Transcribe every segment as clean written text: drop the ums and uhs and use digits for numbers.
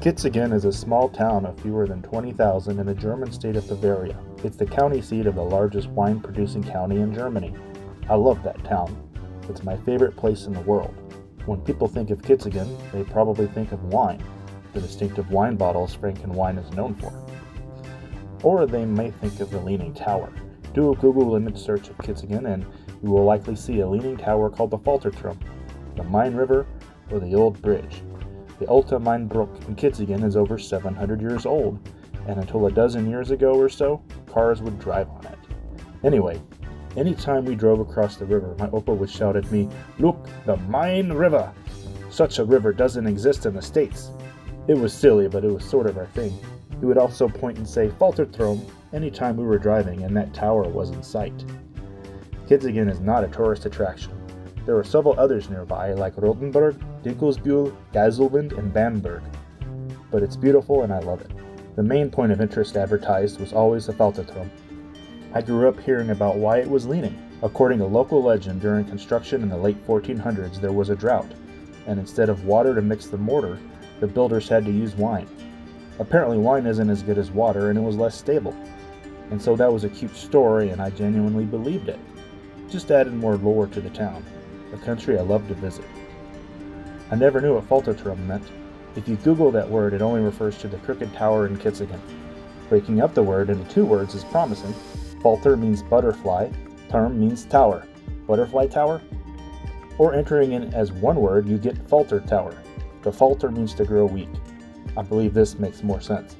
Kitzingen is a small town of fewer than 20,000 in the German state of Bavaria. It's the county seat of the largest wine-producing county in Germany. I love that town. It's my favorite place in the world. When people think of Kitzingen, they probably think of wine, the distinctive wine bottles Franken wine is known for. Or they may think of the Leaning Tower. Do a Google image search of Kitzingen and you will likely see a leaning tower called the Falterturm, the Main River, or the Old Bridge. The Alte Mainbruck in Kitzingen is over 700 years old, and until a dozen years ago or so, cars would drive on it. Anyway, anytime we drove across the river, my Opa would shout at me, "Look, the Main River! Such a river doesn't exist in the States." It was silly, but it was sort of our thing. He would also point and say Falterturm anytime we were driving and that tower was in sight. Kitzingen is not a tourist attraction. There are several others nearby, like Rotenburg, Dinkelsbühl, Geiselwind, and Bamberg. But it's beautiful and I love it. The main point of interest advertised was always the Falterturm. I grew up hearing about why it was leaning. According to local legend, during construction in the late 1400s there was a drought, and instead of water to mix the mortar, the builders had to use wine. Apparently wine isn't as good as water and it was less stable. And so that was a cute story and I genuinely believed it. Just added more lore to the town. A country I love to visit. I never knew what Falterturm meant. If you Google that word, it only refers to the crooked tower in Kitzingen. Breaking up the word into two words is promising. Falter means butterfly, term means tower. Butterfly tower? Or entering in as one word, you get falter tower. To falter means to grow weak. I believe this makes more sense.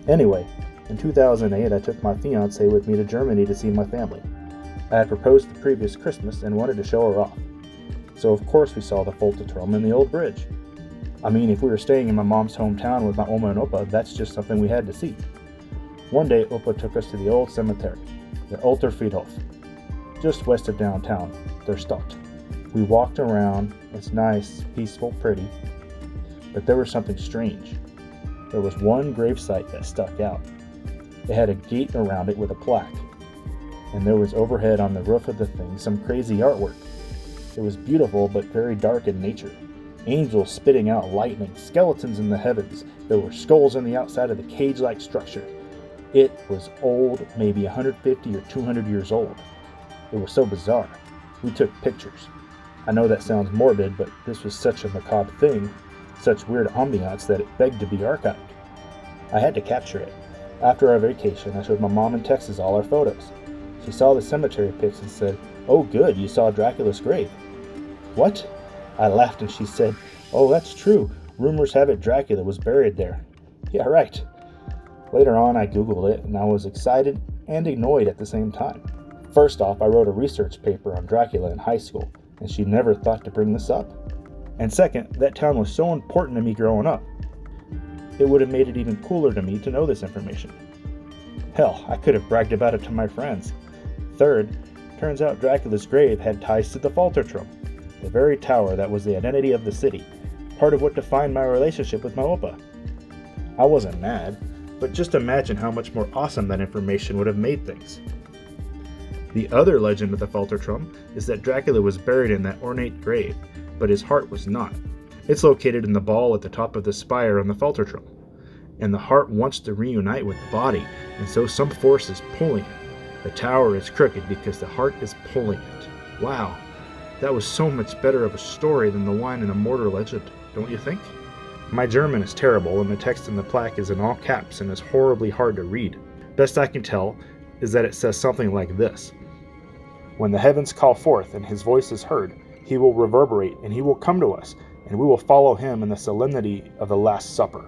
Anyway, in 2008 I took my fiancée with me to Germany to see my family. I had proposed the previous Christmas and wanted to show her off. So of course we saw the Falterturm and the Old Bridge. I mean, if we were staying in my mom's hometown with my Oma and Opa, that's just something we had to see. One day Opa took us to the old cemetery, the Alter Friedhof, just west of downtown, der Stadt. We walked around. It's nice, peaceful, pretty. But there was something strange. There was one gravesite that stuck out. It had a gate around it with a plaque. And there was overhead on the roof of the thing some crazy artwork. It was beautiful but very dark in nature. Angels spitting out lightning, skeletons in the heavens. There were skulls on the outside of the cage-like structure. It was old, maybe 150 or 200 years old. It was so bizarre. We took pictures. I know that sounds morbid, but this was such a macabre thing, such weird ambiance that it begged to be archived. I had to capture it. After our vacation, I showed my mom in Texas all our photos. She saw the cemetery pics and said, "Oh good, you saw Dracula's grave." "What?" I laughed and she said, "Oh, that's true. Rumors have it Dracula was buried there." Yeah, right. Later on, I Googled it and I was excited and annoyed at the same time. First off, I wrote a research paper on Dracula in high school, and she never thought to bring this up. And second, that town was so important to me growing up. It would have made it even cooler to me to know this information. Hell, I could have bragged about it to my friends. Third, turns out Dracula's grave had ties to the Falterturm, the very tower that was the identity of the city, part of what defined my relationship with my Opa. I wasn't mad, but just imagine how much more awesome that information would have made things. The other legend of the Falterturm is that Dracula was buried in that ornate grave, but his heart was not. It's located in the ball at the top of the spire on the Falterturm, and the heart wants to reunite with the body, and so some force is pulling it. The tower is crooked because the heart is pulling it. Wow, that was so much better of a story than the wine and the mortar legend, don't you think? My German is terrible and the text in the plaque is in all caps and is horribly hard to read. Best I can tell is that it says something like this. When the heavens call forth and his voice is heard, he will reverberate and he will come to us, and we will follow him in the solemnity of the Last Supper.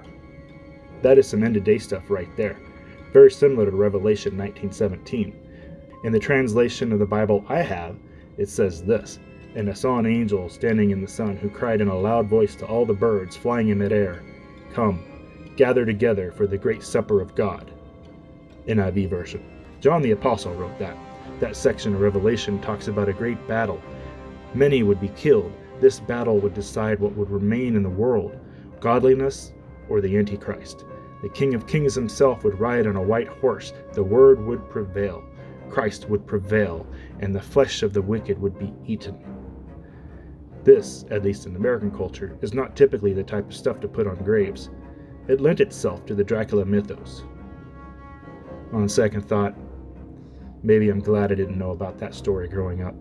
That is some end-of-day stuff right there. Very similar to Revelation 19:17. In the translation of the Bible I have, it says this, "And I saw an angel standing in the sun who cried in a loud voice to all the birds flying in midair, 'Come, gather together for the great supper of God.'" NIV version. John the Apostle wrote that. That section of Revelation talks about a great battle. Many would be killed. This battle would decide what would remain in the world, godliness or the Antichrist. The King of Kings himself would ride on a white horse. The word would prevail. Christ would prevail, and the flesh of the wicked would be eaten. This, at least in American culture, is not typically the type of stuff to put on graves. It lent itself to the Dracula mythos. On second thought, maybe I'm glad I didn't know about that story growing up.